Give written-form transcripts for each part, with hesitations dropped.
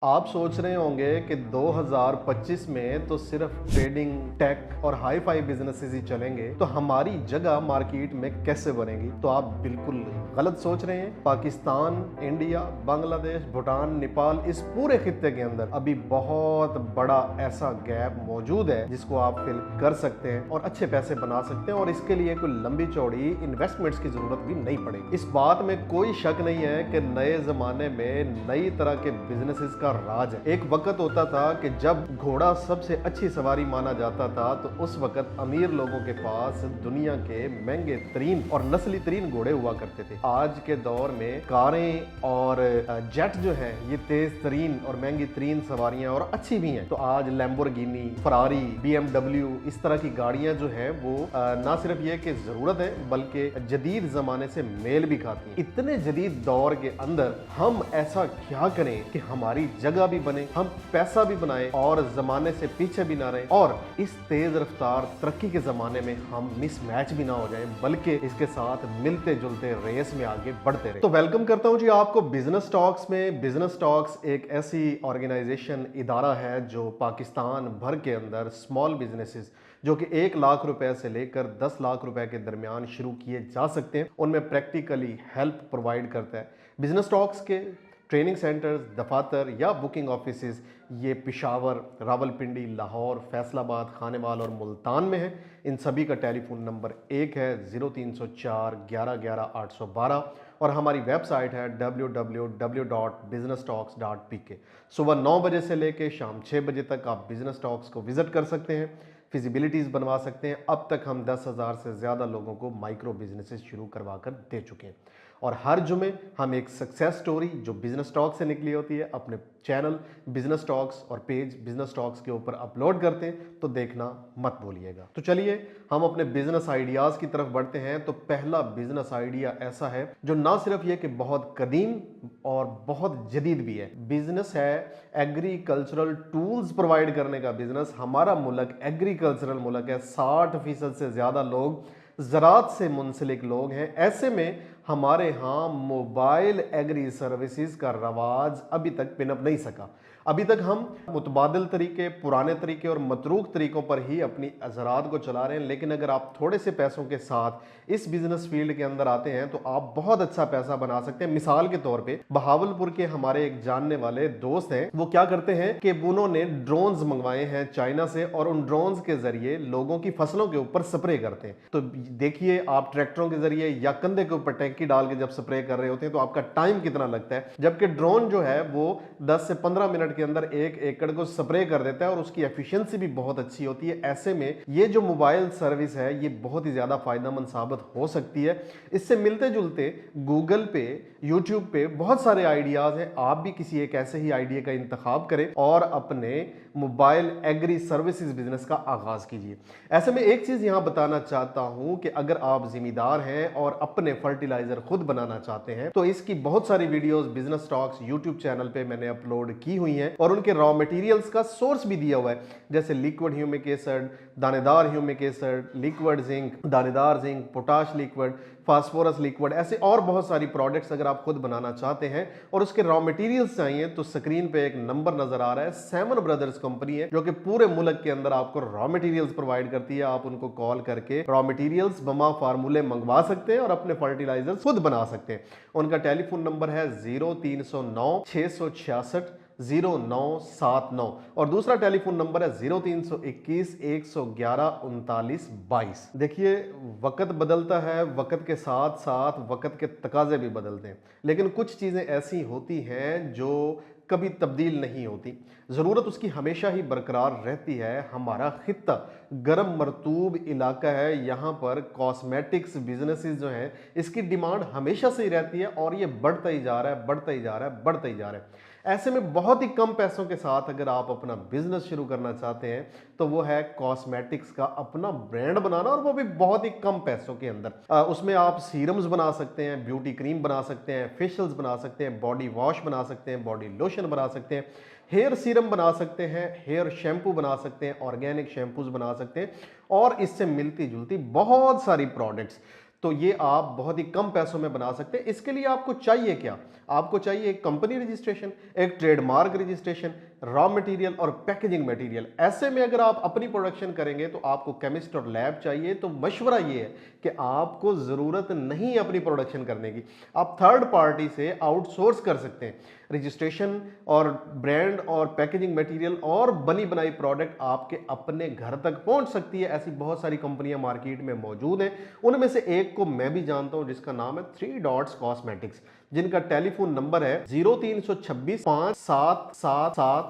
आप सोच रहे होंगे कि 2025 में तो सिर्फ ट्रेडिंग, टेक और हाई फाई बिजनेसेस ही चलेंगे, तो हमारी जगह मार्केट में कैसे बनेगी? तो आप बिल्कुल गलत सोच रहे हैं। पाकिस्तान, इंडिया, बांग्लादेश, भूटान, नेपाल, इस पूरे खित्ते के अंदर अभी बहुत बड़ा ऐसा गैप मौजूद है जिसको आप फिल कर सकते हैं और अच्छे पैसे बना सकते हैं, और इसके लिए कोई लंबी चौड़ी इन्वेस्टमेंट्स की जरूरत भी नहीं पड़ेगी। इस बात में कोई शक नहीं है कि नए जमाने में नई तरह के बिजनेसेस का राज है। एक वक्त होता था कि जब घोड़ा सबसे अच्छी सवारी माना जाता था, तो उस वक्त अमीर लोगों के पास दुनिया के महंगे तरीन और नस्ली तरीन घोड़े हुआ करते थे। आज के दौर में कारें और जेट जो है ये तेज तरीन और महंगी तरीन सवारियां और अच्छी भी हैं। तो आज लैम्बोर्गिनी, फरारी, BMW इस तरह की गाड़ियां जो है वो ना सिर्फ ये कि जरूरत है बल्कि जदीद जमाने से मेल भी खाती हैं। इतने जदीद दौर के अंदर हम ऐसा क्या करें कि हमारी जगह भी बने, हम पैसा भी बनाएं और जमाने से पीछे भी ना रहे, और इस तेज रफ्तार तरक्की के जमाने में हम मिसमैच भी ना हो जाएं, बल्कि इसके साथ मिलते जुलते रेस में आगे बढ़ते रहे। तो वेलकम करता हूं जी आपको बिजनेस टॉक्स में। बिजनेस टॉक्स एक ऐसी ऑर्गेनाइजेशन, इदारा है जो पाकिस्तान भर के अंदर स्मॉल बिजनेसेस जो कि 1 लाख रुपए से लेकर 10 लाख रुपए के दरमियान शुरू किए जा सकते हैं, उनमें प्रैक्टिकली हेल्प प्रोवाइड करता है। बिजनेस टॉक्स के ट्रेनिंग सेंटर्स, दफातर या बुकिंग ऑफिसेज ये पिशावर, रावलपिंडी, लाहौर, फैसलाबाद, खानेवाल और मुल्तान में है। इन सभी का टेलीफोन नंबर एक है 0304 11 11 812, और हमारी वेबसाइट है www.businesstalks.pk। सुबह 9 बजे से लेकर शाम 6 बजे तक आप बिजनेस टॉक्स को विजिट कर सकते हैं, फिजिबिलिटीज़ बनवा सकते हैं। अब तक हम 10,000 से ज़्यादा लोगों को माइक्रो बिजनेसेस शुरू करवा कर दे चुके हैं, और हर जुमे हम एक सक्सेस स्टोरी जो बिजनेस टॉक से निकली होती है अपने चैनल बिजनेस टॉक्स और पेज बिजनेस टॉक्स के ऊपर अपलोड करते हैं, तो देखना मत भूलिएगा। तो चलिए हम अपने बिजनेस आइडियाज़ की तरफ बढ़ते हैं। तो पहला बिजनेस आइडिया ऐसा है जो ना सिर्फ ये कि बहुत कदीम और बहुत जदीद भी है। बिजनेस है एग्रीकल्चरल टूल्स प्रोवाइड करने का बिजनेस। हमारा मुल्क एग्रीकल्चरल मुल्क है, 60% से ज़्यादा लोग ज़राअत से मुंसलिक लोग हैं। ऐसे में हमारे यहाँ मोबाइल एग्री सर्विसेज का रवाज अभी तक पिनअप नहीं सका। अभी तक हम मुतबादिल तरीके, पुराने तरीके और मतरूक तरीकों पर ही अपनी ज़राअत को चला रहे हैं। लेकिन अगर आप थोड़े से पैसों के साथ इस बिजनेस फील्ड के अंदर आते हैं तो आप बहुत अच्छा पैसा बना सकते हैं। मिसाल के तौर पे बहावलपुर के हमारे एक जानने वाले दोस्त हैं, वो क्या करते हैं कि उन्होंने ड्रोन्स मंगवाए हैं चाइना से, और उन ड्रोन्स के जरिए लोगों की फसलों के ऊपर स्प्रे करते हैं। तो देखिए आप ट्रैक्टरों के जरिए या कंधे के ऊपर टैंकी डाल के जब स्प्रे कर रहे होते हैं तो आपका टाइम कितना लगता है, जबकि ड्रोन जो है वो 10 से 15 मिनट के अंदर 1 एकड़ को स्प्रे कर देता है, और उसकी एफिशिएंसी भी बहुत अच्छी होती है। ऐसे में ये जो मोबाइल सर्विस है ये बहुत ही ज्यादा फायदेमंद साबित हो सकती है। इससे मिलते जुलते गूगल पे, यूट्यूब पे बहुत सारे आइडियाज हैं। आप भी किसी एक ऐसे ही आइडिया का इंतखाब करें और अपने मोबाइल एग्री सर्विसेज बिजनेस का आगाज कीजिए। ऐसे में एक चीज यहां बताना चाहता हूं कि अगर आप जिम्मेदार हैं और अपने फर्टिलाइजर खुद बनाना चाहते हैं तो इसकी बहुत सारी videos business talks YouTube channel पे मैंने अपलोड की हुई हैं, और उनके रॉ मटेरियल्स का सोर्स भी दिया हुआ है, जैसे लिक्विड ह्यूमिक एसिड, दानेदार ह्यूमिक एसिड, लिक्विड जिंक, दानेदार zinc, potash liquid, phosphorus liquid, ऐसे और बहुत सारी प्रोडक्ट्स अगर आप खुद बनाना चाहते हैं और उसके रॉ मटेरियल्स चाहिए तो स्क्रीन पे एक नंबर नजर आ रहा है, सेवन ब्रदर्स कंपनी है जो कि पूरे मुल्क के अंदर आपको रॉ मटेरियल्स प्रोवाइड करती है। आप उनको कॉल करके रॉ मटेरियल्स, बमा फार्मूले मंगवा सकते हैं और अपने फर्टिलाइजर्स खुद बना सकते हैं। उनका टेलीफोन नंबर है 0309 666 0979, और दूसरा टेलीफोन नंबर है 0321 111 39 22। देखिए वक्त बदलता है, वक्त के साथ साथ वक्त के तकाजे भी बदलते हैं, लेकिन कुछ चीज़ें ऐसी होती हैं जो कभी तब्दील नहीं होती, ज़रूरत उसकी हमेशा ही बरकरार रहती है। हमारा खित्ता गर्म मरतूब इलाका है, यहाँ पर कॉस्मेटिक्स बिजनेसेस जो हैं इसकी डिमांड हमेशा से ही रहती है, और ये बढ़ता ही जा रहा है, बढ़ता ही जा रहा है, बढ़ता ही जा रहा है। ऐसे में बहुत ही कम पैसों के साथ अगर आप अपना बिजनेस शुरू करना चाहते हैं तो वो है कॉस्मेटिक्स का अपना ब्रांड बनाना, और वो भी बहुत ही कम पैसों के अंदर। उसमें आप सीरम्स बना सकते हैं, ब्यूटी क्रीम बना सकते हैं, फेशियल्स बना सकते हैं, बॉडी वॉश बना सकते हैं, बॉडी लोशन बना सकते हैं, हेयर सीरम बना सकते हैं, हेयर शैम्पू बना सकते हैं, ऑर्गेनिक शैम्पूज बना सकते हैं, और इससे मिलती जुलती बहुत सारी प्रोडक्ट्स। तो ये आप बहुत ही कम पैसों में बना सकते हैं। इसके लिए आपको चाहिए क्या? आपको चाहिए एक कंपनी रजिस्ट्रेशन, एक ट्रेडमार्क रजिस्ट्रेशन, रॉ मटेरियल और पैकेजिंग मटेरियल। ऐसे में अगर आप अपनी प्रोडक्शन करेंगे तो आपको केमिस्ट और लैब चाहिए। तो मशवरा ये है कि आपको ज़रूरत नहीं है अपनी प्रोडक्शन करने की, आप थर्ड पार्टी से आउटसोर्स कर सकते हैं। रजिस्ट्रेशन और ब्रांड और पैकेजिंग मटेरियल और बनी बनाई प्रोडक्ट आपके अपने घर तक पहुंच सकती है। ऐसी बहुत सारी कंपनियां मार्केट में मौजूद हैं। उनमें से एक को मैं भी जानता हूं जिसका नाम है 3 डॉट्स कॉस्मेटिक्स, जिनका टेलीफोन नंबर है 0326 577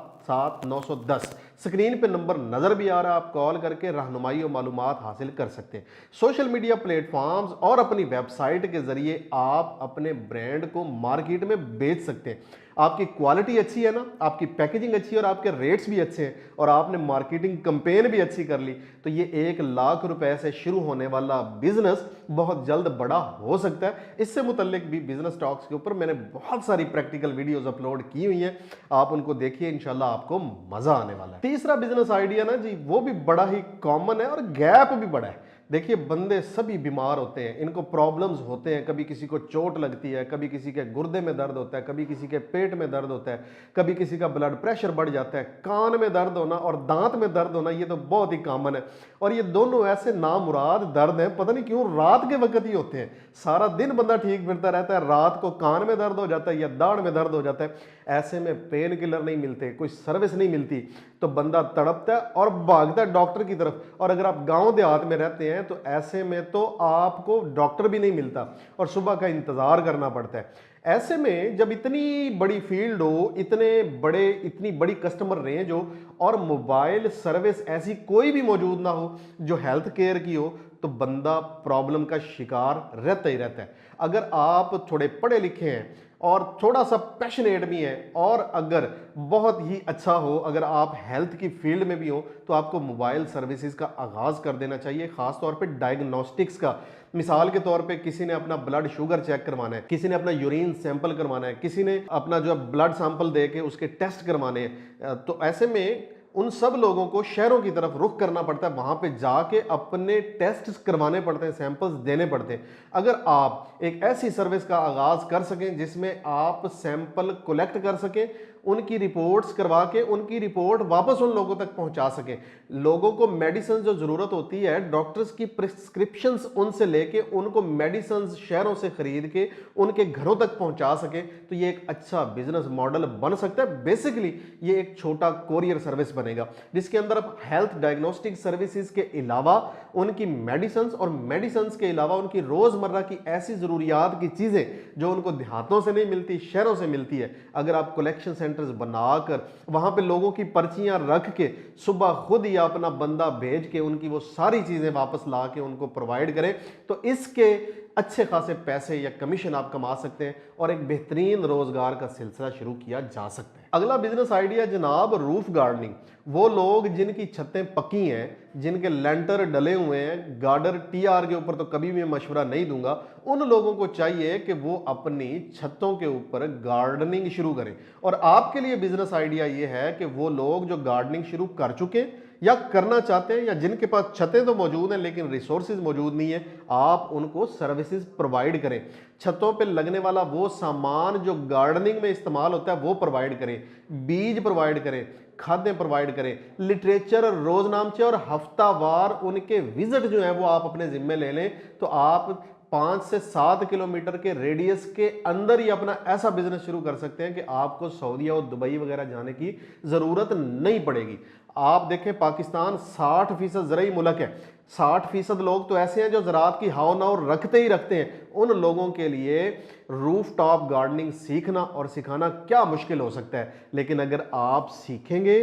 910। स्क्रीन पे नंबर नजर भी आ रहा है, आप कॉल करके रहनुमाई और मालूमात हासिल कर सकते हैं। सोशल मीडिया प्लेटफॉर्म्स और अपनी वेबसाइट के जरिए आप अपने ब्रांड को मार्केट में बेच सकते हैं। आपकी क्वालिटी अच्छी है ना, आपकी पैकेजिंग अच्छी है और आपके रेट्स भी अच्छे हैं और आपने मार्केटिंग कंपेन भी अच्छी कर ली, तो ये 1 लाख रुपए से शुरू होने वाला बिजनेस बहुत जल्द बड़ा हो सकता है। इससे मुतल्लिक भी बिजनेस टॉक्स के ऊपर मैंने बहुत सारी प्रैक्टिकल वीडियोस अपलोड की हुई हैं, आप उनको देखिए, इंशाल्लाह आपको मजा आने वाला है। तीसरा बिजनेस आइडिया ना जी, वो भी बड़ा ही कॉमन है और गैप भी बड़ा है। देखिए, बंदे सभी बीमार होते हैं, इनको प्रॉब्लम्स होते हैं। कभी किसी को चोट लगती है, कभी किसी के गुर्दे में दर्द होता है, कभी किसी के पेट में दर्द होता है, कभी किसी का ब्लड प्रेशर बढ़ जाता है। कान में दर्द होना और दांत में दर्द होना ये तो बहुत ही कॉमन है। और ये दोनों ऐसे नामुराद दर्द हैं, पता नहीं क्यों रात के वक्त ही होते हैं। सारा दिन बंदा ठीक फिरता रहता है, रात को कान में दर्द हो जाता है या दाढ़ में दर्द हो जाता है। ऐसे में पेन किलर नहीं मिलते, कोई सर्विस नहीं मिलती, तो बंदा तड़पता है और भागता है डॉक्टर की तरफ। और अगर आप गांव देहात में रहते हैं तो ऐसे में तो आपको डॉक्टर भी नहीं मिलता और सुबह का इंतजार करना पड़ता है। ऐसे में जब इतनी बड़ी फील्ड हो, इतनी बड़ी कस्टमर रेंज हो और मोबाइल सर्विस ऐसी कोई भी मौजूद ना हो जो हेल्थ केयर की हो, तो बंदा प्रॉब्लम का शिकार रहता ही रहता है। अगर आप थोड़े पढ़े लिखे हैं और थोड़ा सा पैशनेट भी है और अगर बहुत ही अच्छा हो, अगर आप हेल्थ की फील्ड में भी हो, तो आपको मोबाइल सर्विसेज का आगाज कर देना चाहिए, खास तौर पे डायग्नोस्टिक्स का। मिसाल के तौर पे किसी ने अपना ब्लड शुगर चेक करवाना है, किसी ने अपना यूरिन सैंपल करवाना है, किसी ने अपना जो ब्लड सैंपल दे के उसके टेस्ट करवाने हैं, तो ऐसे में उन सब लोगों को शहरों की तरफ रुख करना पड़ता है, वहां पे जाके अपने टेस्ट करवाने पड़ते हैं, सैंपल्स देने पड़ते हैं। अगर आप एक ऐसी सर्विस का आगाज कर सकें जिसमें आप सैंपल कलेक्ट कर सकें, उनकी रिपोर्ट्स करवा के उनकी रिपोर्ट वापस उन लोगों तक पहुंचा सकें, लोगों को मेडिसिन जो जरूरत होती है, डॉक्टर्स की प्रिस्क्रिप्शंस उनसे लेके उनको मेडिसिन शहरों से खरीद के उनके घरों तक पहुंचा सके, तो ये एक अच्छा बिजनेस मॉडल बन सकता है। बेसिकली ये एक छोटा कोरियर सर्विस बनेगा जिसके अंदर आप हेल्थ डायग्नोस्टिक सर्विसेज के अलावा उनकी मेडिसिन और मेडिसिन के अलावा उनकी रोजमर्रा की ऐसी जरूरियात की चीजें जो उनको देहातों से नहीं मिलती, शहरों से मिलती है, अगर आप कलेक्शन सेंटर्स बनाकर वहां पे लोगों की पर्चियां रख के सुबह खुद ही अपना बंदा भेज के उनकी वो सारी चीजें वापस ला के उनको प्रोवाइड करें, तो इसके अच्छे खासे पैसे या कमीशन आप कमा सकते हैं और एक बेहतरीन रोजगार का सिलसिला शुरू किया जा सकता है। अगला बिजनेस आइडिया जनाब, रूफ गार्डनिंग। वो लोग जिनकी छतें पक्की हैं, जिनके लेंटर डले हुए हैं, गार्डर टीआर के ऊपर तो कभी भी मशवरा नहीं दूंगा, उन लोगों को चाहिए कि वो अपनी छतों के ऊपर गार्डनिंग शुरू करें। और आपके लिए बिजनेस आइडिया ये है कि वो लोग जो गार्डनिंग शुरू कर चुके हैं या करना चाहते हैं या जिनके पास छतें तो मौजूद हैं लेकिन रिसोर्सेज मौजूद नहीं है, आप उनको सर्विसेज प्रोवाइड करें। छतों पे लगने वाला वो सामान जो गार्डनिंग में इस्तेमाल होता है वो प्रोवाइड करें, बीज प्रोवाइड करें, खाद्य प्रोवाइड करें, लिटरेचर, रोजनामचे और हफ्तावार उनके विजिट जो है वो आप अपने जिम्मे ले लें, तो आप 5 से 7 किलोमीटर के रेडियस के अंदर ही अपना ऐसा बिजनेस शुरू कर सकते हैं कि आपको सऊदीया और दुबई वगैरह जाने की जरूरत नहीं पड़ेगी। आप देखें, पाकिस्तान 60% ज़राई मुल्क है, 60% लोग तो ऐसे हैं जो ज़राअत की हाव नाव रखते ही रखते हैं। उन लोगों के लिए रूफ टॉप गार्डनिंग सीखना और सिखाना क्या मुश्किल हो सकता है, लेकिन अगर आप सीखेंगे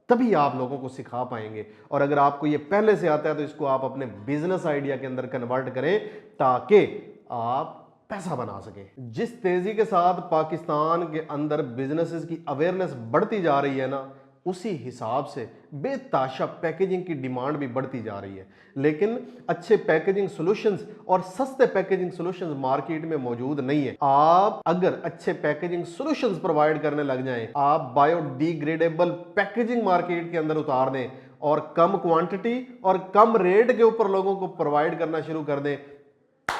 तभी आप लोगों को सिखा पाएंगे। और अगर आपको ये पहले से आता है तो इसको आप अपने बिजनेस आइडिया के अंदर कन्वर्ट करें ताकि आप पैसा बना सकें। जिस तेजी के साथ पाकिस्तान के अंदर बिजनेसेस की अवेयरनेस बढ़ती जा रही है ना, उसी हिसाब से बेताशा पैकेजिंग की डिमांड भी बढ़ती जा रही है, लेकिन अच्छे पैकेजिंग सॉल्यूशंस और सस्ते पैकेजिंग सॉल्यूशंस मार्केट में मौजूद नहीं है। आप अगर अच्छे पैकेजिंग सॉल्यूशंस प्रोवाइड करने लग जाएं, आप बायोडिग्रेडेबल पैकेजिंग मार्केट के अंदर उतार दें और कम क्वांटिटी और कम रेट के ऊपर लोगों को प्रोवाइड करना शुरू कर दें,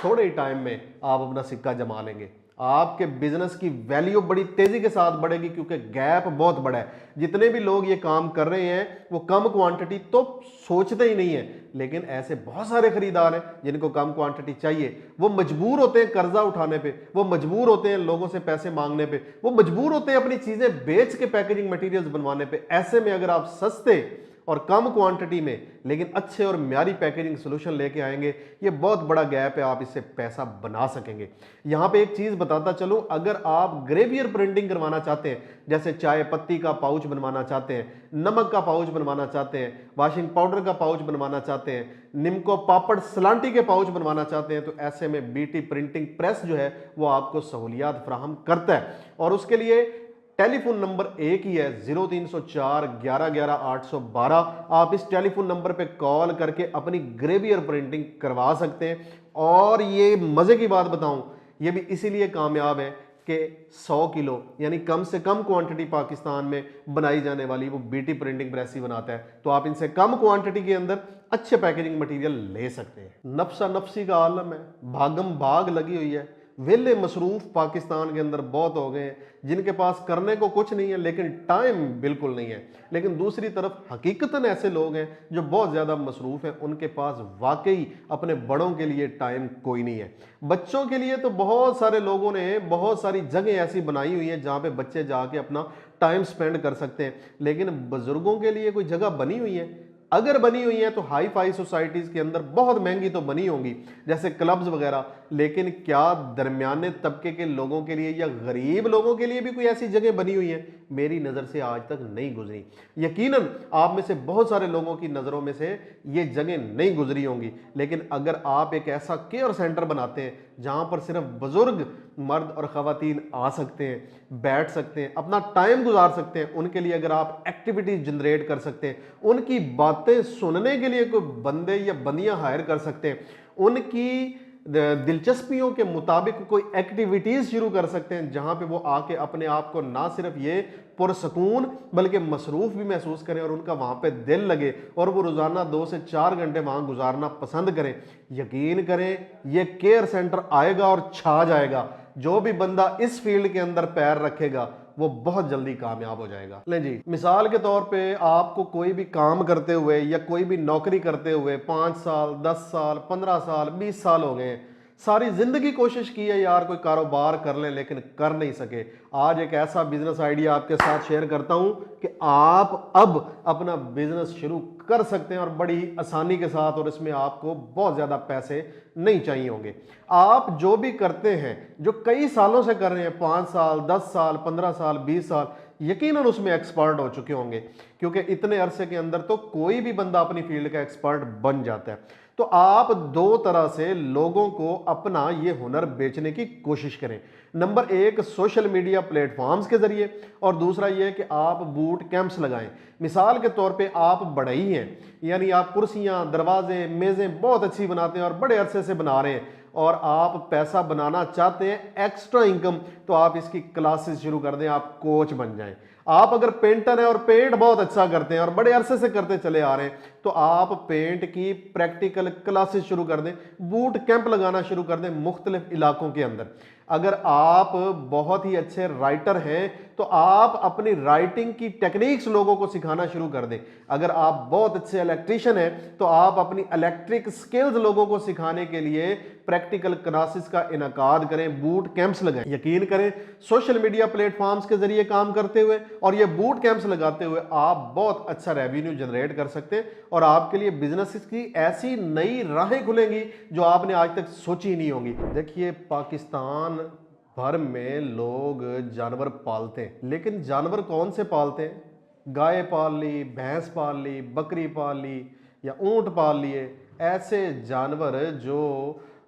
थोड़े ही टाइम में आप अपना सिक्का जमा लेंगे। आपके बिजनेस की वैल्यू बड़ी तेजी के साथ बढ़ेगी क्योंकि गैप बहुत बड़ा है। जितने भी लोग ये काम कर रहे हैं वो कम क्वांटिटी तो सोचते ही नहीं है, लेकिन ऐसे बहुत सारे खरीदार हैं जिनको कम क्वांटिटी चाहिए। वो मजबूर होते हैं कर्जा उठाने पे, वो मजबूर होते हैं लोगों से पैसे मांगने पे, वो मजबूर होते हैं अपनी चीजें बेच के पैकेजिंग मटेरियल्स बनवाने पे। ऐसे में अगर आप सस्ते और कम क्वांटिटी में लेकिन अच्छे और म्यारी पैकेजिंग सोल्यूशन लेके आएंगे, ये बहुत बड़ा गैप है, आप इससे पैसा बना सकेंगे। यहां पे एक चीज बताता चलूं, अगर आप ग्रेवियर प्रिंटिंग करवाना चाहते हैं, जैसे चाय पत्ती का पाउच बनवाना चाहते हैं, नमक का पाउच बनवाना चाहते हैं, वॉशिंग पाउडर का पाउच बनवाना चाहते हैं, निम्को पापड़ सलांटी के पाउच बनवाना चाहते हैं, तो ऐसे में बीटी प्रिंटिंग प्रेस जो है वो आपको सहूलियात फराहम करता है। और उसके लिए टेलीफोन नंबर एक ही है, 0304 11 11 812। आप इस टेलीफोन नंबर पे कॉल करके अपनी ग्रेवियर प्रिंटिंग करवा सकते हैं। और ये मजे की बात बताऊं, ये भी इसीलिए कामयाब है कि 100 किलो यानी कम से कम क्वांटिटी पाकिस्तान में बनाई जाने वाली वो बीटी प्रिंटिंग प्रेस ही बनाता है। तो आप इनसे कम क्वांटिटी के अंदर अच्छे पैकेजिंग मटेरियल ले सकते हैं। नफसा नफसी का आलम है, भागम भाग लगी हुई है, वेले मसरूफ पाकिस्तान के अंदर बहुत हो गए हैं, जिनके पास करने को कुछ नहीं है लेकिन टाइम बिल्कुल नहीं है। लेकिन दूसरी तरफ हकीकतन ऐसे लोग हैं जो बहुत ज़्यादा मसरूफ हैं, उनके पास वाकई अपने बड़ों के लिए टाइम कोई नहीं है। बच्चों के लिए तो बहुत सारे लोगों ने बहुत सारी जगह ऐसी बनाई हुई है जहाँ पे बच्चे जाके अपना टाइम स्पेंड कर सकते हैं, लेकिन बुजुर्गों के लिए कोई जगह बनी हुई है? अगर बनी हुई है तो हाई फाई सोसाइटीज के अंदर बहुत महंगी तो बनी होंगी, जैसे क्लब्स वगैरह, लेकिन क्या दरमियाने तबके के लोगों के लिए या गरीब लोगों के लिए भी कोई ऐसी जगह बनी हुई है? मेरी नज़र से आज तक नहीं गुजरी। यकीनन आप में से बहुत सारे लोगों की नज़रों में से ये जगह नहीं गुजरी होंगी। लेकिन अगर आप एक ऐसा केयर सेंटर बनाते हैं जहां पर सिर्फ बुजुर्ग मर्द और ख़वातीन आ सकते हैं, बैठ सकते हैं, अपना टाइम गुजार सकते हैं, उनके लिए अगर आप एक्टिविटीज जनरेट कर सकते हैं, उनकी बातें सुनने के लिए कोई बंदे या बंदियां हायर कर सकते हैं, उनकी दिलचस्पियों के मुताबिक कोई एक्टिविटीज शुरू कर सकते हैं जहां पे वो आके अपने आप को ना सिर्फ ये पुरसकून बल्कि मसरूफ भी महसूस करें और उनका वहां पे दिल लगे और वो रोजाना 2 से 4 घंटे वहां गुजारना पसंद करें। यकीन करें ये केयर सेंटर आएगा और छा जाएगा। जो भी बंदा इस फील्ड के अंदर पैर रखेगा वो बहुत जल्दी कामयाब हो जाएगा। ले जी, मिसाल के तौर पे आपको कोई भी काम करते हुए या कोई भी नौकरी करते हुए 5 साल 10 साल 15 साल 20 साल हो गए, सारी जिंदगी कोशिश की है यार कोई कारोबार कर लें लेकिन कर नहीं सके। आज एक ऐसा बिजनेस आइडिया आपके साथ शेयर करता हूं कि आप अब अपना बिजनेस शुरू कर सकते हैं और बड़ी आसानी के साथ, और इसमें आपको बहुत ज्यादा पैसे नहीं चाहिए होंगे। आप जो भी करते हैं, जो कई सालों से कर रहे हैं, 5 साल 10 साल 15 साल 20 साल, यकीनन उसमें एक्सपर्ट हो चुके होंगे, क्योंकि इतने अरसे के अंदर तो कोई भी बंदा अपनी फील्ड का एक्सपर्ट बन जाता है। तो आप दो तरह से लोगों को अपना ये हुनर बेचने की कोशिश करें। नंबर एक, सोशल मीडिया प्लेटफॉर्म्स के जरिए, और दूसरा ये कि आप बूट कैंप्स लगाएं। मिसाल के तौर पे आप बढ़ई हैं, यानी आप कुर्सियां दरवाजे मेज़ें बहुत अच्छी बनाते हैं और बड़े अरसे से बना रहे हैं और आप पैसा बनाना चाहते हैं एक्स्ट्रा इनकम, तो आप इसकी क्लासेस शुरू कर दें, आप कोच बन जाएं। आप अगर पेंटर हैं और पेंट बहुत अच्छा करते हैं और बड़े अरसे से करते चले आ रहे हैं, तो आप पेंट की प्रैक्टिकल क्लासेस शुरू कर दें, बूट कैंप लगाना शुरू कर दें मुख्तलिफ इलाकों के अंदर। अगर आप बहुत ही अच्छे राइटर हैं तो आप अपनी राइटिंग की टेक्निक्स लोगों को सिखाना शुरू कर दें। अगर आप बहुत अच्छे इलेक्ट्रीशियन हैं तो आप अपनी इलेक्ट्रिक स्किल्स लोगों को सिखाने के लिए प्रैक्टिकल क्लासेस का इनकाद करें, बूट कैंप्स लगाएं। यकीन करें, सोशल मीडिया प्लेटफॉर्म्स के जरिए काम करते हुए और ये बूट कैंप्स लगाते हुए आप बहुत अच्छा रेवेन्यू जनरेट कर सकते हैं और आपके लिए बिजनेस की ऐसी नई राहें खुलेंगी जो आपने आज तक सोची नहीं होंगी। देखिए, पाकिस्तान भर में लोग जानवर पालते हैं, लेकिन जानवर कौन से पालते हैं? गाय पाल ली, भैंस पाल ली, बकरी पाल ली या ऊंट पाल लिए, ऐसे जानवर जो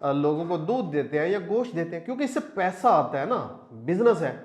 लोगों को दूध देते हैं या गोश्त देते हैं, क्योंकि इससे पैसा आता है ना, बिजनेस है।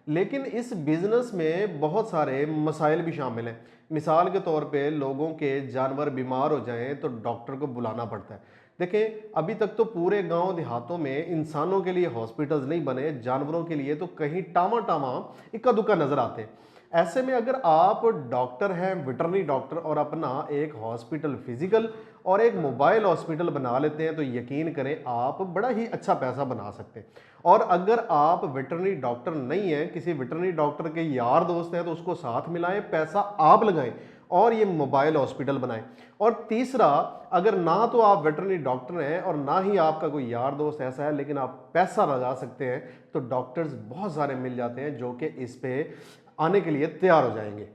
लेकिन इस बिजनेस में बहुत सारे मसाइल भी शामिल हैं। मिसाल के तौर पे लोगों के जानवर बीमार हो जाएं तो डॉक्टर को बुलाना पड़ता है। देखें, अभी तक तो पूरे गांव देहातों में इंसानों के लिए हॉस्पिटल्स नहीं बने, जानवरों के लिए तो कहीं टामा टामा इक्का दुक्का नजर आते हैं। ऐसे में अगर आप डॉक्टर हैं, वेटरनरी डॉक्टर, और अपना एक हॉस्पिटल फिजिकल और एक मोबाइल हॉस्पिटल बना लेते हैं तो यकीन करें आप बड़ा ही अच्छा पैसा बना सकते हैं। और अगर आप वेटरनरी डॉक्टर नहीं हैं, किसी वेटरनरी डॉक्टर के यार दोस्त हैं, तो उसको साथ मिलाएं, पैसा आप लगाएं और ये मोबाइल हॉस्पिटल बनाएं। और तीसरा, अगर ना तो आप वेटरनरी डॉक्टर हैं और ना ही आपका कोई यार दोस्त ऐसा है लेकिन आप पैसा लगा सकते हैं, तो डॉक्टर्स बहुत सारे मिल जाते हैं जो कि इस पे आने के लिए तैयार हो जाएंगे।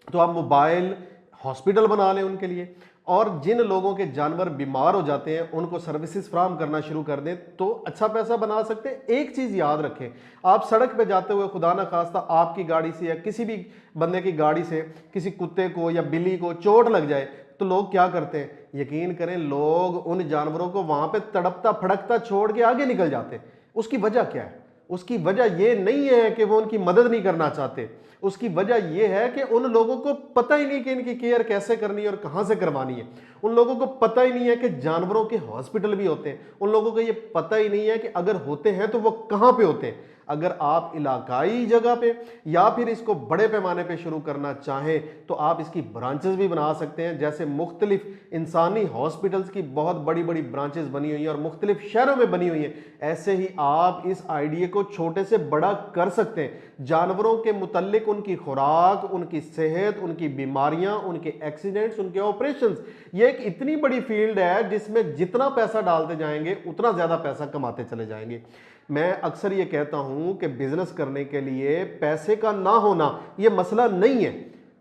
तो आप मोबाइल हॉस्पिटल बना लें उनके लिए, और जिन लोगों के जानवर बीमार हो जाते हैं उनको सर्विसेज फ्राहम करना शुरू कर दें तो अच्छा पैसा बना सकते हैं। एक चीज़ याद रखें, आप सड़क पे जाते हुए खुदा ना खास्ता आपकी गाड़ी से या किसी भी बंदे की गाड़ी से किसी कुत्ते को या बिल्ली को चोट लग जाए तो लोग क्या करते हैं? यकीन करें, लोग उन जानवरों को वहां पे तड़पता फड़कता छोड़ के आगे निकल जाते हैं। उसकी वजह क्या है? उसकी वजह यह नहीं है कि वो उनकी मदद नहीं करना चाहते, उसकी वजह यह है कि उन लोगों को पता ही नहीं कि इनकी केयर कैसे करनी है और कहां से करवानी है। उन लोगों को पता ही नहीं है कि जानवरों के हॉस्पिटल भी होते हैं। उन लोगों को यह पता ही नहीं है कि अगर होते हैं तो वो कहां पे होते हैं। अगर आप इलाकाई जगह पे या फिर इसको बड़े पैमाने पे शुरू करना चाहें तो आप इसकी ब्रांचेस भी बना सकते हैं। जैसे मुख्तलिफ इंसानी हॉस्पिटल्स की बहुत बड़ी बड़ी ब्रांचेस बनी हुई हैं और मुख्तलिफ शहरों में बनी हुई हैं, ऐसे ही आप इस आइडिया को छोटे से बड़ा कर सकते हैं। जानवरों के मुतल्लिक उनकी खुराक, उनकी सेहत, उनकी बीमारियां, उनके एक्सीडेंट्स, उनके ऑपरेशंस, ये एक इतनी बड़ी फील्ड है जिसमें जितना पैसा डालते जाएंगे उतना ज्यादा पैसा कमाते चले जाएंगे। मैं अक्सर ये कहता हूं कि बिजनेस करने के लिए पैसे का ना होना ये मसला नहीं है,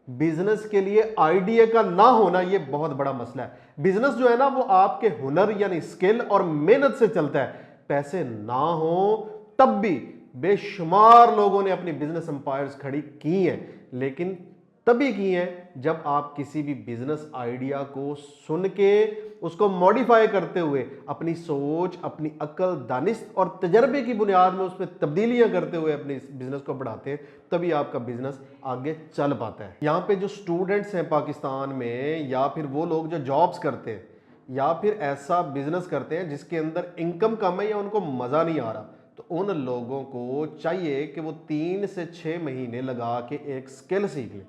बिजनेस के लिए आइडिया का ना होना ये बहुत बड़ा मसला है। बिजनेस जो है ना वो आपके हुनर यानी स्किल और मेहनत से चलता है। पैसे ना हो तब भी बेशुमार लोगों ने अपनी बिजनेस एम्पायर्स खड़ी की हैं, लेकिन तभी की हैं जब आप किसी भी बिजनेस आइडिया को सुन के उसको मॉडिफाई करते हुए अपनी सोच, अपनी अक्ल, दानिश और तजर्बे की बुनियाद में उसमें तब्दीलियां करते हुए अपने बिजनेस को बढ़ाते हैं, तभी आपका बिजनेस आगे चल पाता है। यहाँ पे जो स्टूडेंट्स हैं पाकिस्तान में, या फिर वो लोग जो जॉब्स करते हैं या फिर ऐसा बिजनेस करते हैं जिसके अंदर इनकम कम है या उनको मजा नहीं आ रहा, तो उन लोगों को चाहिए कि वो 3 से 6 महीने लगा के एक स्किल सीख लें।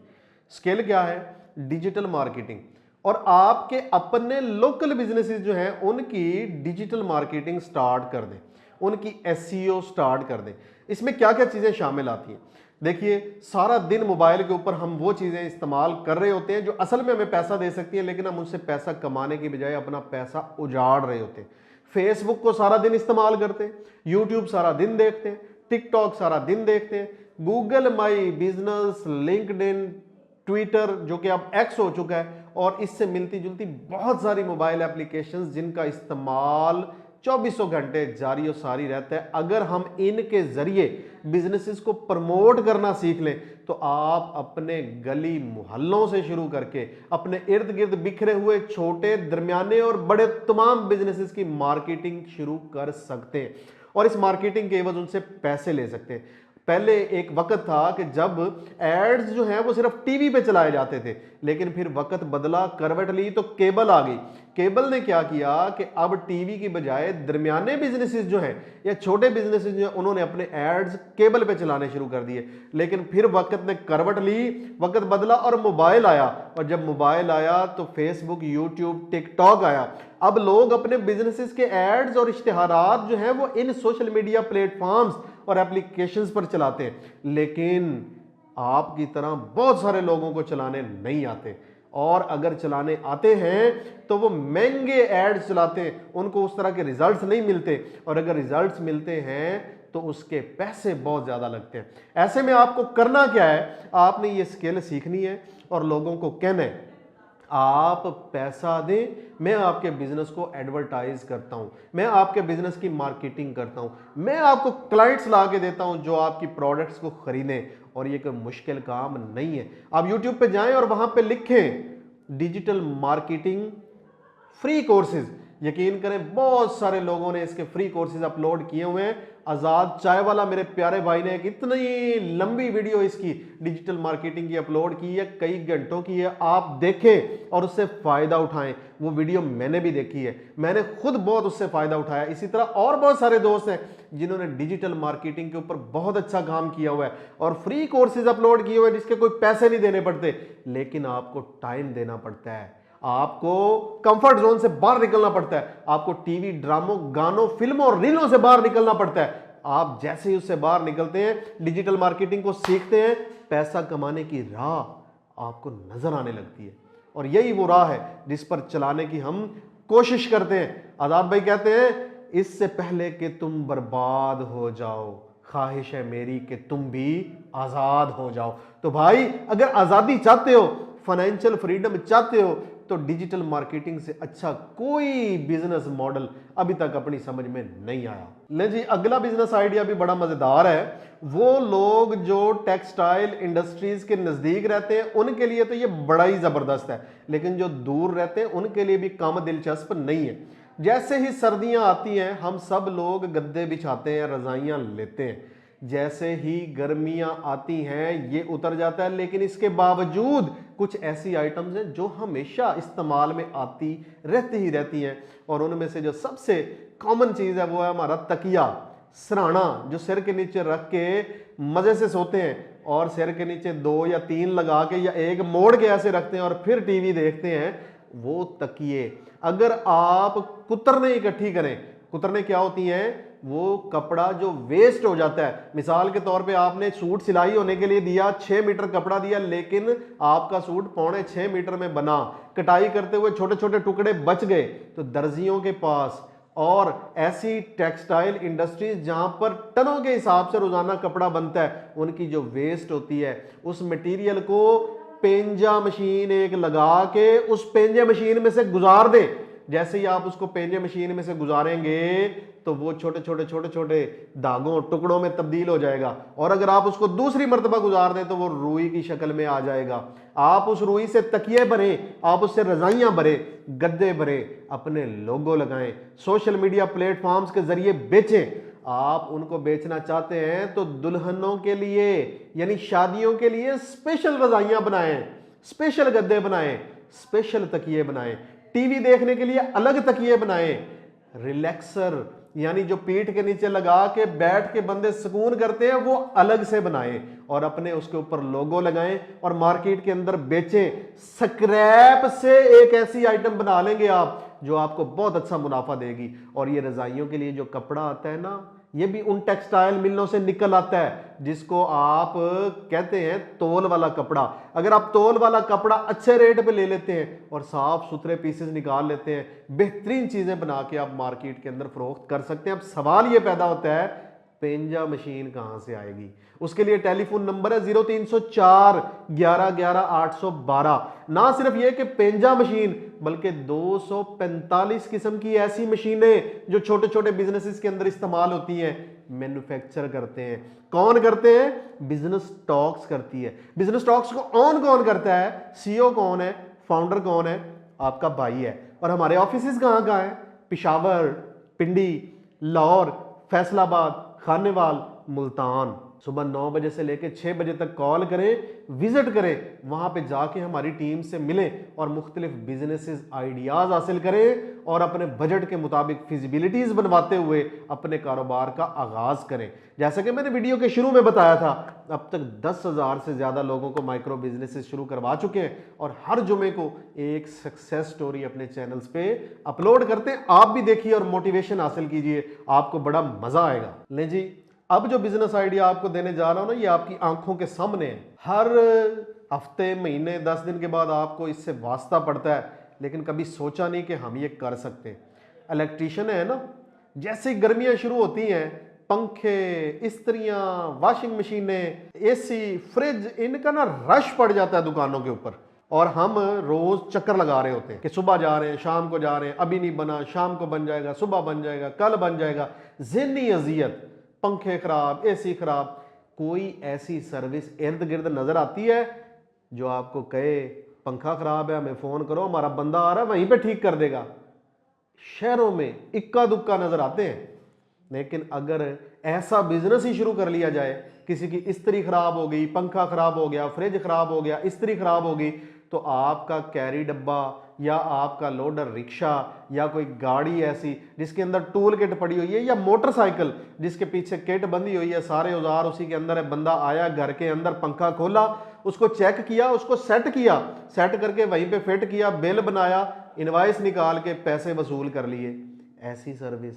स्किल क्या है? Digital marketing. और आपके अपने लोकल बिजनेसेस जो हैं उनकी डिजिटल मार्केटिंग स्टार्ट कर दें, उनकी एसईओ स्टार्ट कर दें। इसमें क्या क्या चीजें शामिल आती हैं? देखिए, सारा दिन मोबाइल के ऊपर हम वो चीजें इस्तेमाल कर रहे होते हैं जो असल में हमें पैसा दे सकती हैं, लेकिन हम उनसे पैसा कमाने की बजाय अपना पैसा उजाड़ रहे होते हैं। फेसबुक को सारा दिन इस्तेमाल करते हैं, यूट्यूब सारा दिन देखते हैं, टिकटॉक सारा दिन देखते हैं, Google my business, LinkedIn, Twitter जो कि अब एक्स हो चुका है, और इससे मिलती जुलती बहुत सारी मोबाइल एप्लीकेशंस जिनका इस्तेमाल 24 घंटे जारी और सारी रहता है। अगर हम इनके जरिए बिजनेसेस को प्रमोट करना सीख लें तो आप अपने गली मोहल्लों से शुरू करके अपने इर्द गिर्द बिखरे हुए छोटे, दरमियाने और बड़े तमाम बिजनेसेस की मार्केटिंग शुरू कर सकते हैं और इस मार्केटिंग के एवज उनसे पैसे ले सकते हैं। पहले एक वक्त था कि जब एड्स जो हैं वो सिर्फ टीवी पे चलाए जाते थे, लेकिन फिर वक्त बदला, करवट ली तो केबल आ गई। केबल ने क्या किया कि अब टीवी की बजाय दरमियाने बिजनेसेस जो हैं या छोटे बिजनेसेस जो हैं उन्होंने अपने एड्स केबल पे चलाने शुरू कर दिए। लेकिन फिर वक्त ने करवट ली, वक्त बदला और मोबाइल आया, और जब मोबाइल आया तो फेसबुक, यूट्यूब, टिकटॉक आया। अब लोग अपने बिजनेसेस के एड्स और इश्तिहारात जो हैं वो इन सोशल मीडिया प्लेटफॉर्म्स और एप्लीकेशंस पर चलाते हैं, लेकिन आपकी तरह बहुत सारे लोगों को चलाने नहीं आते, और अगर चलाने आते हैं तो वो महंगे एड्स चलाते हैं, उनको उस तरह के रिजल्ट्स नहीं मिलते, और अगर रिजल्ट्स मिलते हैं तो उसके पैसे बहुत ज्यादा लगते हैं। ऐसे में आपको करना क्या है? आपने ये स्किल सीखनी है और लोगों को कहना है आप पैसा दें, मैं आपके बिजनेस को एडवर्टाइज करता हूं, मैं आपके बिजनेस की मार्केटिंग करता हूं, मैं आपको क्लाइंट्स ला के देता हूं जो आपकी प्रोडक्ट्स को खरीदें। और ये कोई मुश्किल काम नहीं है। आप यूट्यूब पे जाएं और वहां पे लिखें डिजिटल मार्केटिंग फ्री कोर्सेज, यकीन करें बहुत सारे लोगों ने इसके फ्री कोर्सेज अपलोड किए हुए हैं। आजाद चाय वाला मेरे प्यारे भाई ने एक इतनी लंबी वीडियो इसकी डिजिटल मार्केटिंग की अपलोड की है, कई घंटों की है। आप देखें और उससे फायदा उठाएं। वो वीडियो मैंने भी देखी है, मैंने खुद बहुत उससे फायदा उठाया। इसी तरह और बहुत सारे दोस्त हैं जिन्होंने डिजिटल मार्केटिंग के ऊपर बहुत अच्छा काम किया हुआ है और फ्री कोर्सेज अपलोड किए हुए हैं जिसके कोई पैसे नहीं देने पड़ते, लेकिन आपको टाइम देना पड़ता है, आपको कंफर्ट जोन से बाहर निकलना पड़ता है, आपको टीवी ड्रामों गानों फिल्मों और रीलों से बाहर निकलना पड़ता है। आप जैसे ही उससे बाहर निकलते हैं, डिजिटल मार्केटिंग को सीखते हैं, पैसा कमाने की राह आपको नजर आने लगती है और यही वो राह है जिस पर चलाने की हम कोशिश करते हैं। आजाद भाई कहते हैं, इससे पहले कि तुम बर्बाद हो जाओ, ख्वाहिश है मेरी कि तुम भी आजाद हो जाओ। तो भाई अगर आजादी चाहते हो, फाइनेंशियल फ्रीडम चाहते हो, तो डिजिटल मार्केटिंग से अच्छा कोई बिजनेस मॉडल अभी तक अपनी समझ में नहीं आया। ले जी, अगला बिजनेस आइडिया भी बड़ा मजेदार है। वो लोग जो टेक्सटाइल इंडस्ट्रीज के नजदीक रहते हैं उनके लिए तो ये बड़ा ही जबरदस्त है, लेकिन जो दूर रहते हैं उनके लिए भी कम दिलचस्प नहीं है। जैसे ही सर्दियां आती हैं, हम सब लोग गद्दे बिछाते हैं, रजाइयां लेते हैं। जैसे ही गर्मियां आती हैं ये उतर जाता है, लेकिन इसके बावजूद कुछ ऐसी आइटम्स हैं जो हमेशा इस्तेमाल में आती रहती हैं और उनमें से जो सबसे कॉमन चीज है वो है हमारा तकिया, सराहना, जो सिर के नीचे रख के मजे से सोते हैं और सिर के नीचे 2 या 3 लगा के या एक मोड़ के ऐसे रखते हैं और फिर टीवी देखते हैं। वो तकिए अगर आप कुतरने इकट्ठी करें, कुतरने क्या होती हैं, वो कपड़ा जो वेस्ट हो जाता है। मिसाल के तौर पे आपने सूट सिलाई होने के लिए दिया, 6 मीटर कपड़ा दिया, लेकिन आपका सूट 6.25 मीटर में बना, कटाई करते हुए छोटे छोटे टुकड़े बच गए, तो दर्जियों के पास और ऐसी टेक्सटाइल इंडस्ट्रीज जहां पर टनों के हिसाब से रोजाना कपड़ा बनता है, उनकी जो वेस्ट होती है उस मटेरियल को पेंजा मशीन एक लगा के उस पेंजे मशीन में से गुजार दें। जैसे ही आप उसको पेंजे मशीन में से गुजारेंगे तो वो छोटे छोटे धागों टुकड़ों में तब्दील हो जाएगा और अगर आप उसको दूसरी मर्तबा गुजार दें तो वो रुई की शक्ल में आ जाएगा। आप उस रुई से तकिए भरें, आप उससे रजाइयां भरें, गद्दे भरें, अपने लोगो लगाएं, सोशल मीडिया प्लेटफॉर्म्स के जरिए बेचें। आप उनको बेचना चाहते हैं तो दुल्हनों के लिए यानी शादियों के लिए स्पेशल रजाइयां बनाएं, स्पेशल गद्दे बनाएं, स्पेशल तकिए बनाएं, टीवी देखने के लिए अलग तकिए बनाएं, रिलैक्सर यानी जो पीठ के नीचे लगा के बैठ के बंदे सुकून करते हैं वो अलग से बनाएं और अपने उसके ऊपर लोगो लगाएं और मार्केट के अंदर बेचें। स्क्रैप से एक ऐसी आइटम बना लेंगे आप जो आपको बहुत अच्छा मुनाफा देगी। और ये रजाइयों के लिए जो कपड़ा आता है ना, ये भी उन टेक्सटाइल मिलों से निकल आता है जिसको आप कहते हैं तौल वाला कपड़ा। अगर आप तौल वाला कपड़ा अच्छे रेट पे ले लेते हैं और साफ सुथरे पीसेस निकाल लेते हैं, बेहतरीन चीजें बना के आप मार्केट के अंदर फरोख्त कर सकते हैं। अब सवाल ये पैदा होता है, पेंजा मशीन कहां से आएगी? उसके लिए टेलीफोन नंबर है 0304 11 11 812। ना सिर्फ ये कि पेंजा मशीन, बल्कि 245 किस्म की ऐसी मशीनें जो छोटे छोटे बिजनेसेस के अंदर इस्तेमाल होती हैं, मैन्युफैक्चर करते हैं। कौन करते हैं? बिजनेस टॉक्स करती है। बिजनेस टॉक्स को ऑन कौन करता है? सीईओ कौन है? फाउंडर कौन है? आपका भाई है। और हमारे ऑफिस कहां कहां है? पिशावर, पिंडी, लाहौर, फैसलाबाद, खानेवाल, मुल्तान। सुबह 9 बजे से लेकर 6 बजे तक कॉल करें, विजिट करें, वहां पे जाके हमारी टीम से मिलें और मुख्तलिफ बिजनेसेस आइडियाज हासिल करें और अपने बजट के मुताबिक फिजिबिलिटीज बनवाते हुए अपने कारोबार का आगाज करें। जैसा कि मैंने वीडियो के शुरू में बताया था, अब तक 10,000 से ज्यादा लोगों को माइक्रो बिजनेसेस शुरू करवा चुके हैं और हर जुमे को एक सक्सेस स्टोरी अपने चैनल्स पे अपलोड करते हैं। आप भी देखिए और मोटिवेशन हासिल कीजिए, आपको बड़ा मजा आएगा। ले जी, अब जो बिजनेस आइडिया आपको देने जा रहा हूं ना, ये आपकी आंखों के सामने है। हर हफ्ते, महीने, 10 दिन के बाद आपको इससे वास्ता पड़ता है, लेकिन कभी सोचा नहीं कि हम ये कर सकते। इलेक्ट्रिशियन है ना, जैसे ही गर्मियां शुरू होती हैं, पंखे, इस्त्रियां, वॉशिंग मशीनें, एसी, फ्रिज, इनका ना रश पड़ जाता है दुकानों के ऊपर और हम रोज चक्कर लगा रहे होते हैं कि सुबह जा रहे हैं, शाम को जा रहे हैं, अभी नहीं बना, शाम को बन जाएगा, सुबह बन जाएगा, कल बन जाएगा। ज़हनी अजियत, पंखे खराब, एसी खराब। कोई ऐसी सर्विस इर्द गिर्द नजर आती है जो आपको कहे पंखा खराब है, हमें फोन करो, हमारा बंदा आ रहा है, वहीं पे ठीक कर देगा? शहरों में इक्का दुक्का नजर आते हैं, लेकिन अगर ऐसा बिजनेस ही शुरू कर लिया जाए। किसी की इस्त्री खराब हो गई, पंखा खराब हो गया, फ्रिज खराब हो गया, इस्त्री खराब हो गई, तो आपका कैरी डब्बा या आपका लोडर रिक्शा या कोई गाड़ी ऐसी जिसके अंदर टूल किट पड़ी हुई है, या मोटरसाइकिल जिसके पीछे किट बंधी हुई है, सारे औजार उसी के अंदर है, बंदा आया घर के अंदर, पंखा खोला, उसको चेक किया, उसको सेट किया, सेट करके वहीं पे फिट किया, बिल बनाया, इनवॉइस निकाल के पैसे वसूल कर लिए। ऐसी सर्विस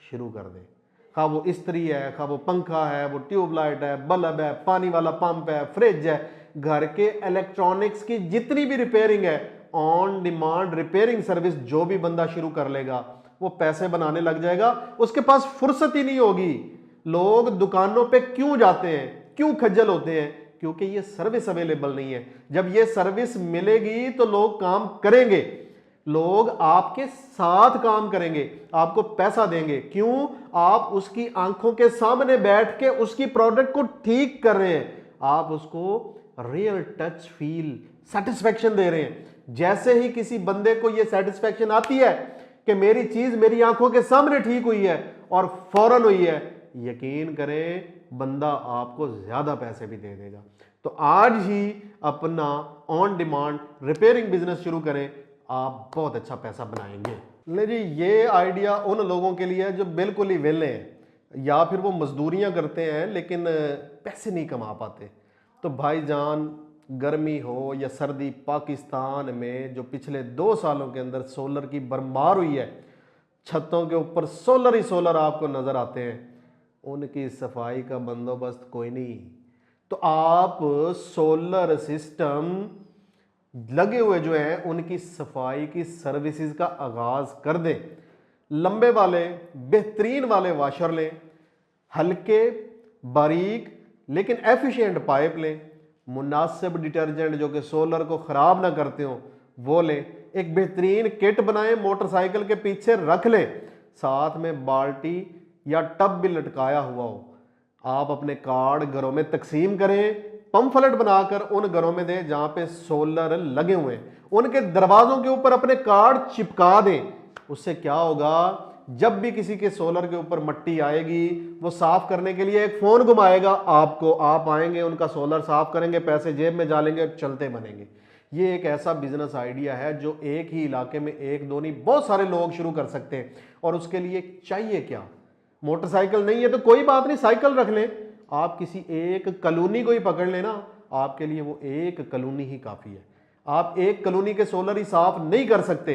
शुरू कर दे। खा वो इस्त्री है, खा वो पंखा है, वो ट्यूबलाइट है, बल्ब है, पानी वाला पंप है, फ्रिज है, घर के इलेक्ट्रॉनिक्स की जितनी भी रिपेयरिंग है, ऑन डिमांड रिपेयरिंग सर्विस जो भी बंदा शुरू कर लेगा वो पैसे बनाने लग जाएगा। उसके पास फुर्सत ही नहीं होगी। लोग दुकानों पे क्यों जाते हैं, क्यों खज्जल होते हैं? क्योंकि ये सर्विस अवेलेबल नहीं है। जब ये सर्विस मिलेगी तो लोग काम करेंगे, लोग आपके साथ काम करेंगे, आपको पैसा देंगे। क्यों? आप उसकी आंखों के सामने बैठ के उसकी प्रोडक्ट को ठीक कर रहे हैं, आप उसको रियल टच फील सेटिस्फेक्शन दे रहे हैं। जैसे ही किसी बंदे को यह सेटिस्फेक्शन आती है कि मेरी चीज मेरी आंखों के सामने ठीक हुई है और फौरन हुई है, यकीन करें बंदा आपको ज्यादा पैसे भी दे देगा। तो आज ही अपना ऑन डिमांड रिपेयरिंग बिजनेस शुरू करें, आप बहुत अच्छा पैसा बनाएंगे। ले जी, ये आइडिया उन लोगों के लिए है जो बिल्कुल ही वेले हैं या फिर वो मजदूरियां करते हैं लेकिन पैसे नहीं कमा पाते। तो भाईजान, गर्मी हो या सर्दी, पाकिस्तान में जो पिछले 2 सालों के अंदर सोलर की बरमार हुई है, छतों के ऊपर सोलर ही सोलर आपको नजर आते हैं, उनकी सफाई का बंदोबस्त कोई नहीं। तो आप सोलर सिस्टम लगे हुए जो हैं उनकी सफाई की सर्विसेज का आगाज कर दें। लंबे वाले बेहतरीन वाले वाशर लें, हल्के बारीक लेकिन एफिशिएंट पाइप लें, मुनासिब डिटर्जेंट जो कि सोलर को खराब ना करते हो वो लें, एक बेहतरीन किट बनाएं, मोटरसाइकिल के पीछे रख लें, साथ में बाल्टी या टब भी लटकाया हुआ हो। आप अपने कार्ड घरों में तकसीम करें, पंफलेट बनाकर उन घरों में दें जहां पे सोलर लगे हुए हैं, उनके दरवाजों के ऊपर अपने कार्ड चिपका दें। उससे क्या होगा, जब भी किसी के सोलर के ऊपर मट्टी आएगी वो साफ करने के लिए एक फोन घुमाएगा आपको, आप आएंगे, उनका सोलर साफ करेंगे, पैसे जेब में डालेंगे, चलते बनेंगे। ये एक ऐसा बिजनेस आइडिया है जो एक ही इलाके में एक दो नहीं बहुत सारे लोग शुरू कर सकते हैं। और उसके लिए चाहिए क्या? मोटरसाइकिल नहीं है तो कोई बात नहीं, साइकिल रख लें। आप किसी एक कॉलोनी को ही पकड़ लेना, आपके लिए वो एक कॉलोनी ही काफी है। आप एक कॉलोनी के सोलर ही साफ नहीं कर सकते,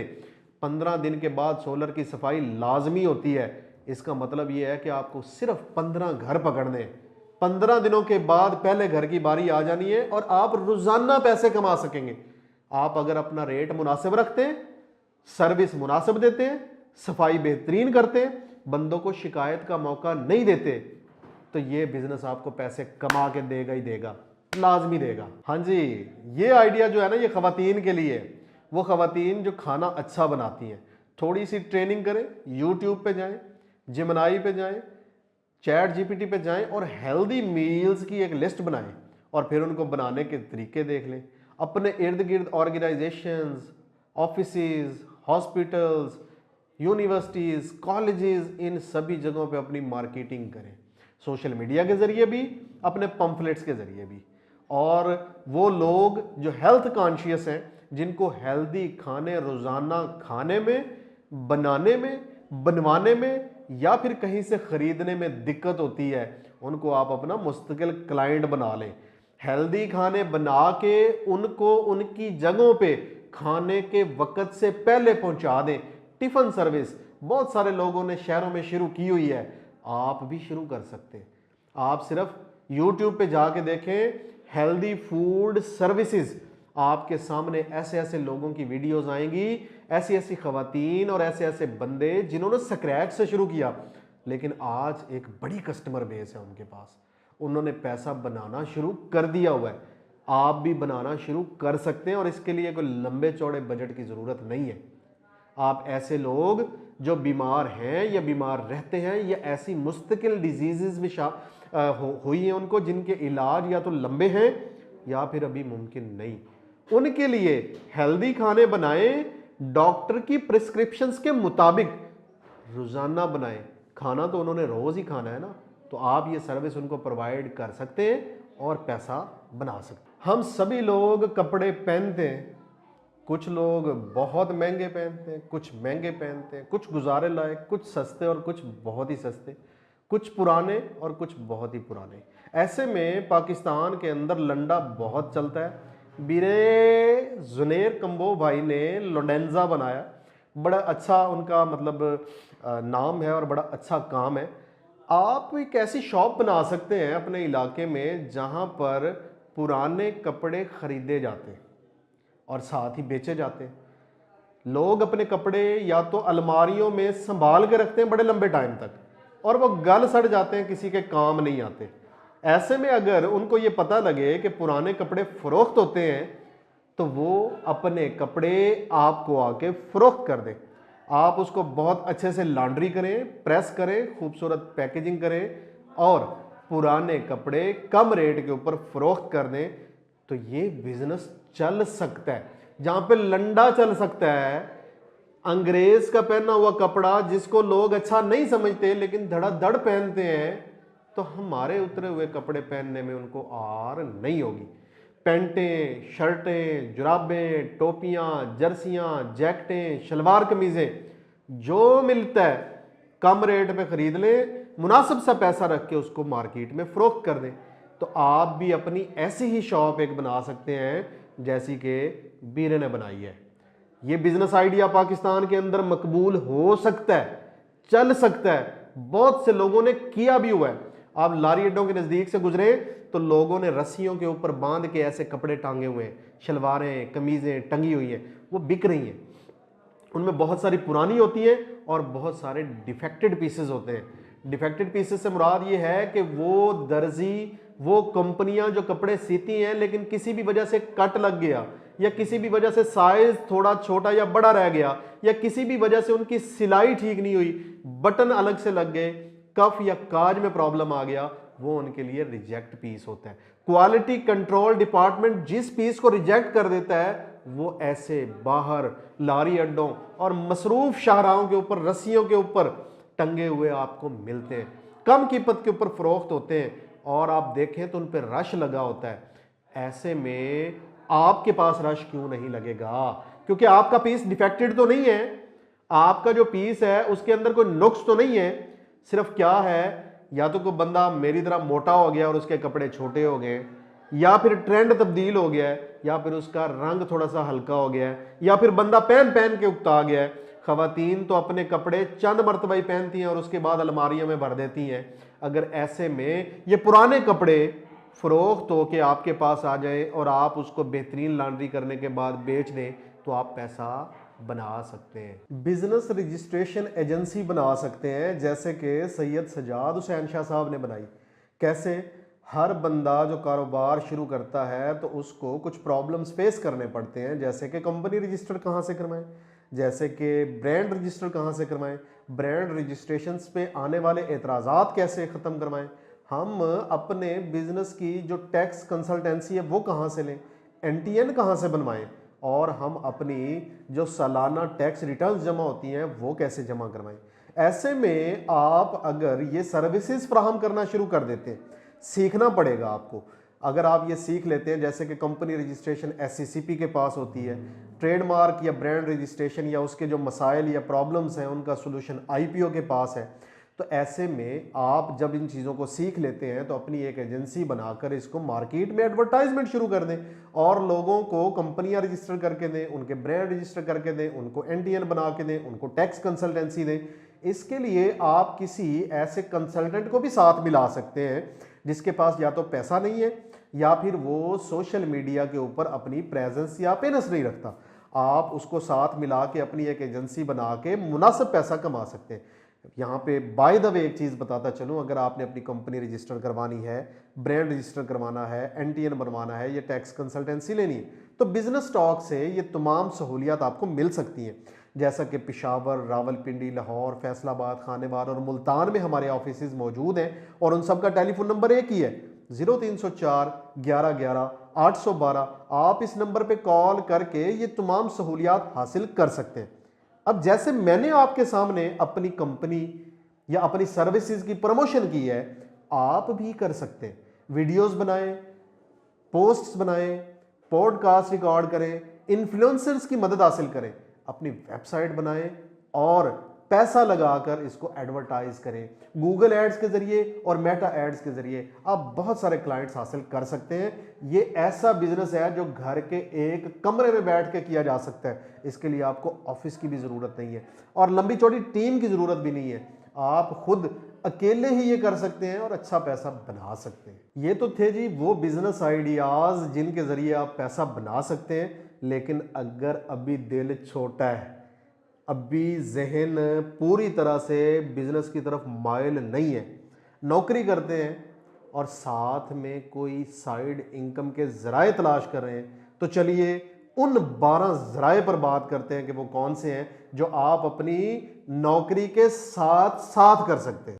15 दिन के बाद सोलर की सफाई लाजमी होती है। इसका मतलब यह है कि आपको सिर्फ 15 घर पकड़ने, 15 दिनों के बाद पहले घर की बारी आ जानी है और आप रोजाना पैसे कमा सकेंगे। आप अगर अपना रेट मुनासिब रखते हैं, सर्विस मुनासिब देते हैं, सफाई बेहतरीन करते हैं, बंदों को शिकायत का मौका नहीं देते, तो ये बिजनेस आपको पैसे कमा के देगा ही देगा, लाजमी देगा। हाँ जी, ये आइडिया जो है ना, ये खवातीन के लिए, वो खवातीन जो खाना अच्छा बनाती हैं, थोड़ी सी ट्रेनिंग करें, यूट्यूब पे जाएं, जिमनाई पे जाएं, चैट जीपीटी पे जाएं और हेल्दी मील्स की एक लिस्ट बनाएं और फिर उनको बनाने के तरीके देख लें। अपने इर्द गिर्द organisations, offices, hospitals, universities, colleges, इन सभी जगहों पे अपनी मार्केटिंग करें, सोशल मीडिया के जरिए भी, अपने पंफलेट्स के जरिए भी। और वो लोग जो हेल्थ कॉन्शियस हैं, जिनको हेल्दी खाने रोजाना खाने में, बनाने में, बनवाने में या फिर कहीं से खरीदने में दिक्कत होती है, उनको आप अपना मुस्तकिल क्लाइंट बना लें। हेल्दी खाने बना के उनको उनकी जगहों पे खाने के वक्त से पहले पहुंचा दें। टिफिन सर्विस बहुत सारे लोगों ने शहरों में शुरू की हुई है, आप भी शुरू कर सकते हैं। आप सिर्फ YouTube पे जाके देखें, हेल्दी फूड सर्विसेज, आपके सामने ऐसे ऐसे लोगों की वीडियोस आएंगी, ऐसी ऐसी खवातीन और ऐसे ऐसे बंदे जिन्होंने स्क्रैच से शुरू किया लेकिन आज एक बड़ी कस्टमर बेस है उनके पास, उन्होंने पैसा बनाना शुरू कर दिया हुआ है। आप भी बनाना शुरू कर सकते हैं और इसके लिए कोई लंबे चौड़े बजट की जरूरत नहीं है। आप ऐसे लोग जो बीमार हैं या बीमार रहते हैं या ऐसी मुस्तकिल डिजीजेस में हुई हैं उनको, जिनके इलाज या तो लंबे हैं या फिर अभी मुमकिन नहीं, उनके लिए हेल्दी खाने बनाएं, डॉक्टर की प्रिस्क्रिप्शंस के मुताबिक रोजाना बनाएं। खाना तो उन्होंने रोज ही खाना है ना, तो आप ये सर्विस उनको प्रोवाइड कर सकते हैं और पैसा बना सकते हैं। हम सभी लोग कपड़े पहनते हैं, कुछ लोग बहुत महंगे पहनते हैं, कुछ महंगे पहनते हैं, कुछ गुजारे लायक, कुछ सस्ते और कुछ बहुत ही सस्ते, कुछ पुराने और कुछ बहुत ही पुराने। ऐसे में पाकिस्तान के अंदर लंडा बहुत चलता है। बीरे जुनेर कंबो भाई ने लोडेंजा बनाया, बड़ा अच्छा उनका मतलब नाम है और बड़ा अच्छा काम है। आप एक ऐसी शॉप बना सकते हैं अपने इलाके में जहां पर पुराने कपड़े खरीदे जाते हैं और साथ ही बेचे जाते हैं। लोग अपने कपड़े या तो अलमारियों में संभाल के रखते हैं बड़े लंबे टाइम तक और वो गल सड़ जाते हैं, किसी के काम नहीं आते। ऐसे में अगर उनको ये पता लगे कि पुराने कपड़े फरोख्त होते हैं तो वो अपने कपड़े आपको आके फरोख्त कर दें। आप उसको बहुत अच्छे से लॉन्ड्री करें, प्रेस करें, खूबसूरत पैकेजिंग करें और पुराने कपड़े कम रेट के ऊपर फरोख्त कर दें, तो ये बिजनेस चल सकता है। जहां पे लंडा चल सकता है, अंग्रेज का पहना हुआ कपड़ा जिसको लोग अच्छा नहीं समझते लेकिन धड़ाधड़ पहनते हैं, तो हमारे उतरे हुए कपड़े पहनने में उनको आर नहीं होगी। पैंटें, शर्टें, जुराबें, टोपियां, जर्सियां, जैकेटें, शलवार कमीजें, जो मिलता है कम रेट में खरीद लें, मुनासिब सा पैसा रख के उसको मार्केट में फरोख्त कर दें। तो आप भी अपनी ऐसी ही शॉप एक बना सकते हैं जैसी कि बीरे ने बनाई है। ये बिजनेस आइडिया पाकिस्तान के अंदर मकबूल हो सकता है, चल सकता है, बहुत से लोगों ने किया भी हुआ है। आप लारी अड्डों के नजदीक से गुजरे तो लोगों ने रस्सियों के ऊपर बांध के ऐसे कपड़े टांगे हुए हैं, शलवारें, कमीजें टंगी हुई हैं, वो बिक रही हैं। उनमें बहुत सारी पुरानी होती है और बहुत सारे डिफेक्टेड पीसेस होते हैं। डिफेक्टेड पीसेस से मुराद ये है कि वो दर्जी, वो कंपनियां जो कपड़े सीती हैं लेकिन किसी भी वजह से कट लग गया या किसी भी वजह से साइज थोड़ा छोटा या बड़ा रह गया या किसी भी वजह से उनकी सिलाई ठीक नहीं हुई, बटन अलग से लग गए, कफ या काज में प्रॉब्लम आ गया, वो उनके लिए रिजेक्ट पीस होता है। क्वालिटी कंट्रोल डिपार्टमेंट जिस पीस को रिजेक्ट कर देता है वो ऐसे बाहर लारी अड्डों और मसरूफ शाहराहों के ऊपर, रस्सियों के ऊपर टंगे हुए आपको मिलते हैं, कम कीमत के ऊपर फरोख्त होते हैं और आप देखें तो उन पर रश लगा होता है। ऐसे में आपके पास रश क्यों नहीं लगेगा? क्योंकि आपका पीस डिफेक्टेड तो नहीं है, आपका जो पीस है उसके अंदर कोई नुक्स तो नहीं है। सिर्फ क्या है, या तो कोई बंदा मेरी तरह मोटा हो गया और उसके कपड़े छोटे हो गए, या फिर ट्रेंड तब्दील हो गया है, या फिर उसका रंग थोड़ा सा हल्का हो गया है, या फिर बंदा पहन पहन के उकता गया है। खवातीन तो अपने कपड़े चंद मरतबा ही पहनती हैं और उसके बाद अलमारियों में भर देती हैं। अगर ऐसे में ये पुराने कपड़े फरोख्त होके आपके पास आ जाए और आप उसको बेहतरीन लॉन्ड्री करने के बाद बेच दें तो आप पैसा बना सकते हैं। बिजनेस रजिस्ट्रेशन एजेंसी बना सकते हैं जैसे कि सैयद सजाद हुसैन शाह साहब ने बनाई। कैसे? हर बंदा जो कारोबार शुरू करता है तो उसको कुछ प्रॉब्लम्स फेस करने पड़ते हैं, जैसे कि कंपनी रजिस्टर कहाँ से करवाएं, जैसे कि ब्रांड रजिस्टर कहाँ से करवाएं, ब्रांड रजिस्ट्रेशंस पे आने वाले एतराज़ात कैसे ख़त्म करवाएं, हम अपने बिजनेस की जो टैक्स कंसल्टेंसी है वो कहाँ से लें, NTN कहाँ से बनवाएं, और हम अपनी जो सालाना टैक्स रिटर्न्स जमा होती हैं वो कैसे जमा करवाएं। ऐसे में आप अगर ये सर्विसेज फ्राहम करना शुरू कर देते हैं, सीखना पड़ेगा आपको। अगर आप ये सीख लेते हैं, जैसे कि कंपनी रजिस्ट्रेशन SCCP के पास होती है, ट्रेडमार्क या ब्रांड रजिस्ट्रेशन या उसके जो मसाइल या प्रॉब्लम्स हैं उनका सोल्यूशन IPO के पास है, तो ऐसे में आप जब इन चीज़ों को सीख लेते हैं तो अपनी एक एजेंसी बनाकर इसको मार्केट में एडवर्टाइजमेंट शुरू कर दें और लोगों को कंपनियां रजिस्टर करके दें, उनके ब्रांड रजिस्टर करके दें, उनको NTN बना के दें, उनको टैक्स कंसल्टेंसी दें। इसके लिए आप किसी ऐसे कंसल्टेंट को भी साथ मिला सकते हैं जिसके पास या तो पैसा नहीं है या फिर वो सोशल मीडिया के ऊपर अपनी प्रेजेंस या पेनेस नहीं रखता। आप उसको साथ मिला के अपनी एक एजेंसी बना के मुनासिब पैसा कमा सकते हैं। यहाँ पे बाय द वे एक चीज़ बताता चलूँ, अगर आपने अपनी कंपनी रजिस्टर करवानी है, ब्रांड रजिस्टर करवाना है, NTN बनवाना है या टैक्स कंसल्टेंसी लेनी है, तो बिजनेस टॉक से ये तमाम सहूलियात आपको मिल सकती हैं। जैसा कि पेशावर, रावलपिंडी, लाहौर, फैसलाबाद, खानेवाल और मुल्तान में हमारे ऑफिसेज मौजूद हैं और उन सब का टेलीफोन नंबर एक ही है, 0304 11 11 812। आप इस नंबर पे कॉल करके ये तमाम सहूलियात हासिल कर सकते हैं। अब जैसे मैंने आपके सामने अपनी कंपनी या अपनी सर्विसेज की प्रमोशन की है, आप भी कर सकते हैं। वीडियोस बनाएं, पोस्ट्स बनाएं, पॉडकास्ट रिकॉर्ड करें, इन्फ्लुएंसर्स की मदद हासिल करें, अपनी वेबसाइट बनाएं और पैसा लगाकर इसको एडवर्टाइज करें। गूगल एड्स के जरिए और मेटा एड्स के जरिए आप बहुत सारे क्लाइंट्स हासिल कर सकते हैं। ये ऐसा बिजनेस है जो घर के एक कमरे में बैठ के किया जा सकता है। इसके लिए आपको ऑफिस की भी जरूरत नहीं है और लंबी चौड़ी टीम की जरूरत भी नहीं है। आप खुद अकेले ही ये कर सकते हैं और अच्छा पैसा बना सकते हैं। ये तो थे जी वो बिजनेस आइडियाज जिनके जरिए आप पैसा बना सकते हैं। लेकिन अगर अभी दिल छोटा है, अभी जहन पूरी तरह से बिजनेस की तरफ माइल नहीं है, नौकरी करते हैं और साथ में कोई साइड इनकम के जराए तलाश कर रहे हैं, तो चलिए उन 12 जराए पर बात करते हैं कि वो कौन से हैं जो आप अपनी नौकरी के साथ साथ कर सकते हैं।